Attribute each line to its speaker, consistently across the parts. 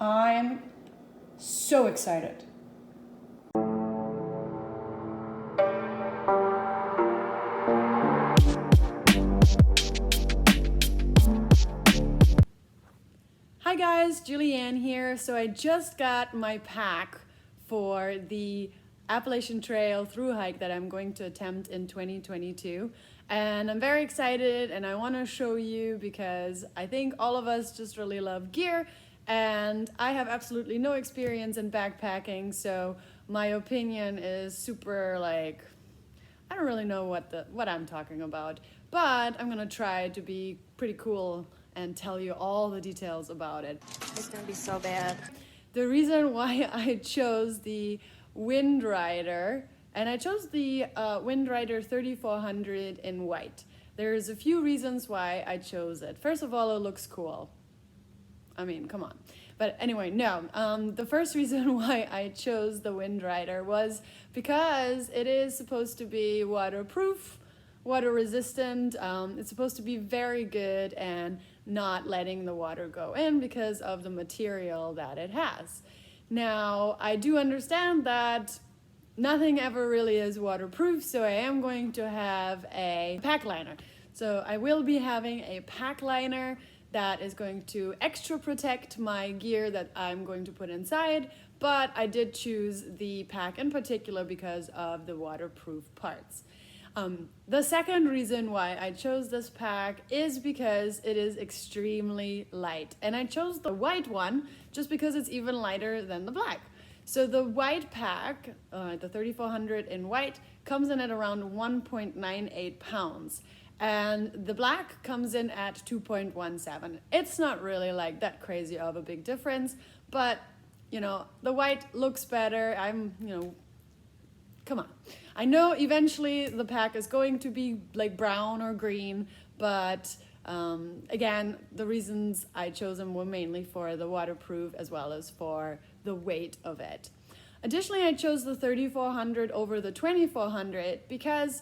Speaker 1: I'm so excited. Hi guys, Julianne here. So I just got my pack for the Appalachian Trail through hike that I'm going to attempt in 2022. And I'm very excited and I want to show you because I think all of us just really love gear and I have absolutely no experience in backpacking, so my opinion is super I don't really know what I'm talking about, but I'm gonna try to be pretty cool and tell you all the details about it.
Speaker 2: It's gonna be so bad.
Speaker 1: The reason why I chose the Windrider, and I chose the Windrider 3400 in white. There's a few reasons why I chose it. First of all, it looks cool. I mean, come on. But anyway, no. The first reason why I chose the Windrider was because it is supposed to be waterproof, water resistant. It's supposed to be very good and not letting the water go in because of the material that it has. Now, I do understand that nothing ever really is waterproof, so I am going to have a pack liner. So I will be having a pack liner that is going to extra protect my gear that I'm going to put inside, but I did choose the pack in particular because of the waterproof parts. The second reason why I chose this pack is because it is extremely light, and I chose the white one just because it's even lighter than the black. So the white pack, the 3400 in white, comes in at around 1.98 pounds. And the black comes in at 2.17. It's not really like that crazy of a big difference, but the white looks better. Come on. I know eventually the pack is going to be like brown or green, but again, the reasons I chose them were mainly for the waterproof as well as for the weight of it. Additionally, I chose the 3400 over the 2400 because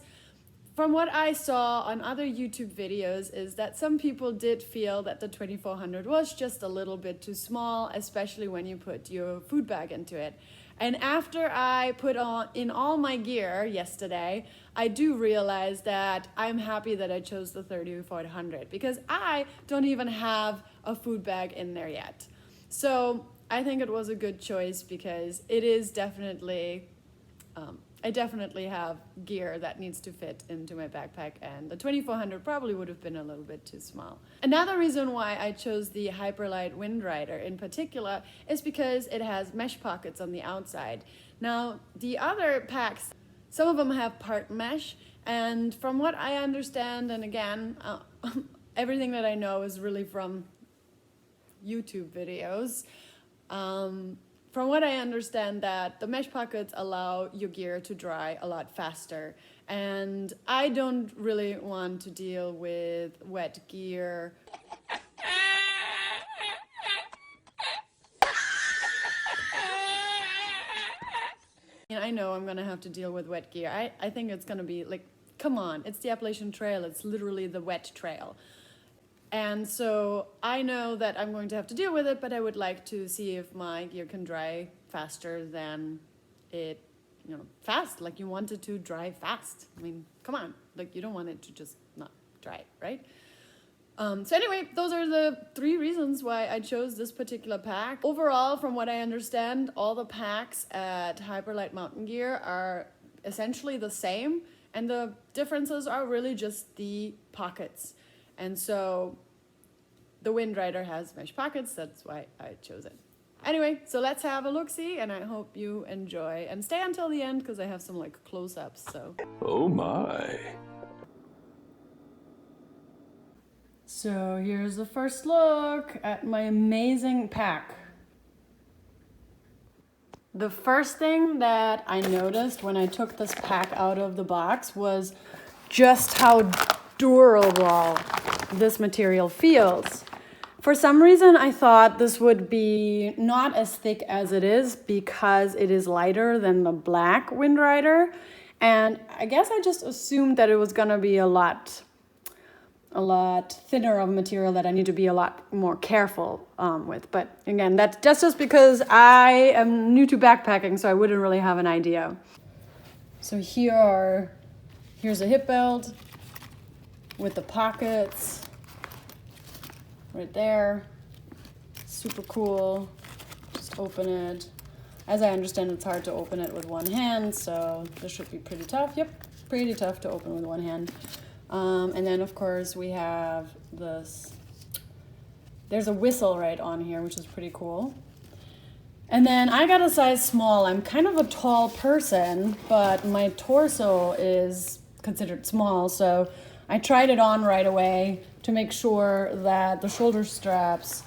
Speaker 1: from what I saw on other YouTube videos is that some people did feel that the 2400 was just a little bit too small, especially when you put your food bag into it. And after I put in all my gear yesterday, I do realize that I'm happy that I chose the 3400 because I don't even have a food bag in there yet. So I think it was a good choice because it is definitely I definitely have gear that needs to fit into my backpack, and the 2400 probably would have been a little bit too small. Another reason why I chose the Hyperlite Windrider in particular is because it has mesh pockets on the outside. Now, the other packs, some of them have part mesh, and from what I understand, and again, everything that I know is really from YouTube videos, from what I understand, that the mesh pockets allow your gear to dry a lot faster, and I don't really want to deal with wet gear. I know I'm gonna have to deal with wet gear. I think it's gonna be like, come on, it's the Appalachian Trail, it's literally the wet trail. And so I know that I'm going to have to deal with it, but I would like to see if my gear can dry faster than it, fast, like you want it to dry fast. I mean, come on, like you don't want it to just not dry, right? So anyway, those are the three reasons why I chose this particular pack. Overall, from what I understand, all the packs at Hyperlite Mountain Gear are essentially the same, and the differences are really just the pockets. And so the Windrider has mesh pockets, that's why I chose it. Anyway, so let's have a look-see, and I hope you enjoy. And stay until the end, because I have some close-ups, so.
Speaker 3: Oh my.
Speaker 1: So here's the first look at my amazing pack. The first thing that I noticed when I took this pack out of the box was just how durable this material feels. For some reason, I thought this would be not as thick as it is because it is lighter than the black Windrider. And I guess I just assumed that it was gonna be a lot a lot thinner of material that I need to be a lot more careful with. But again, that's just because I am new to backpacking, so I wouldn't really have an idea. So here's a hip belt with the pockets right there. Super cool. Just open it. As I understand, it's hard to open it with one hand, so this should be pretty tough. Yep, pretty tough to open with one hand. And then, of course, we have this. There's a whistle right on here, which is pretty cool. And then I got a size small. I'm kind of a tall person, but my torso is considered small, so I tried it on right away to make sure that the shoulder straps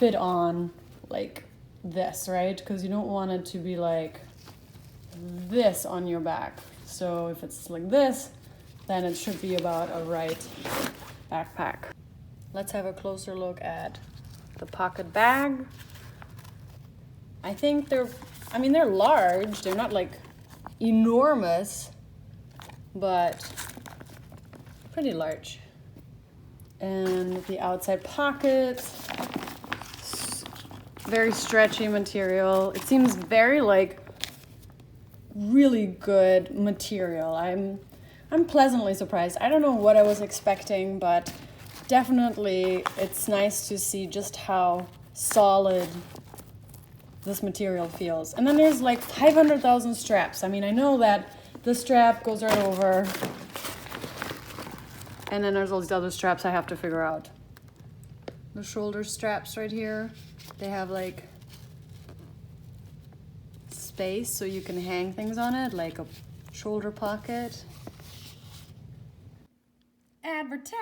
Speaker 1: fit on like this, right? Because you don't want it to be like this on your back. So if it's like this, then it should be about a right backpack. Let's have a closer look at the pocket bag. I think they're large. They're not like enormous, but pretty large. And the outside pocket, very stretchy material. It seems very like really good material. I'm pleasantly surprised. I don't know what I was expecting, but definitely it's nice to see just how solid this material feels. And then there's like 500,000 straps. I mean, I know that the strap goes right over, and then there's all these other straps I have to figure out. The shoulder straps right here, they have like space so you can hang things on it, like a shoulder pocket. Advertisement!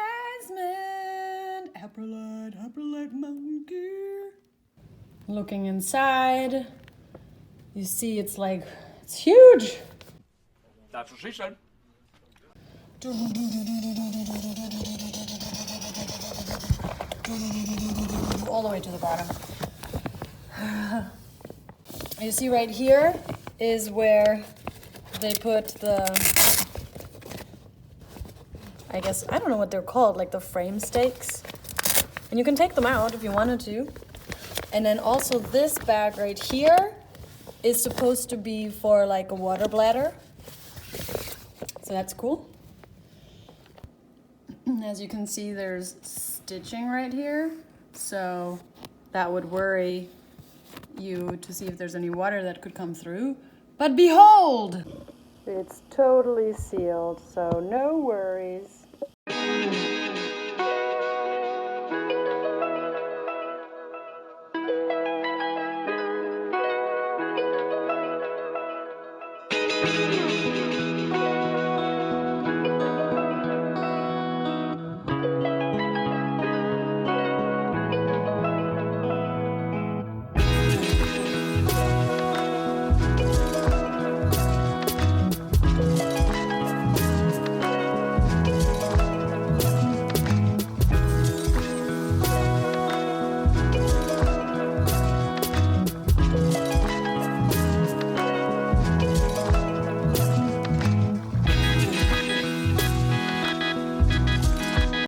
Speaker 1: Hyperlite mountain gear. Looking inside, you see it's huge.
Speaker 2: That's what she said.
Speaker 1: All the way to the bottom. You see right here is where they put the, I guess, I don't know what they're called, like the frame stakes. And you can take them out if you wanted to. And then also this bag right here is supposed to be for like a water bladder. So that's cool. As you can see, there's stitching right here. So that would worry you to see if there's any water that could come through. But behold! It's totally sealed, so no worries.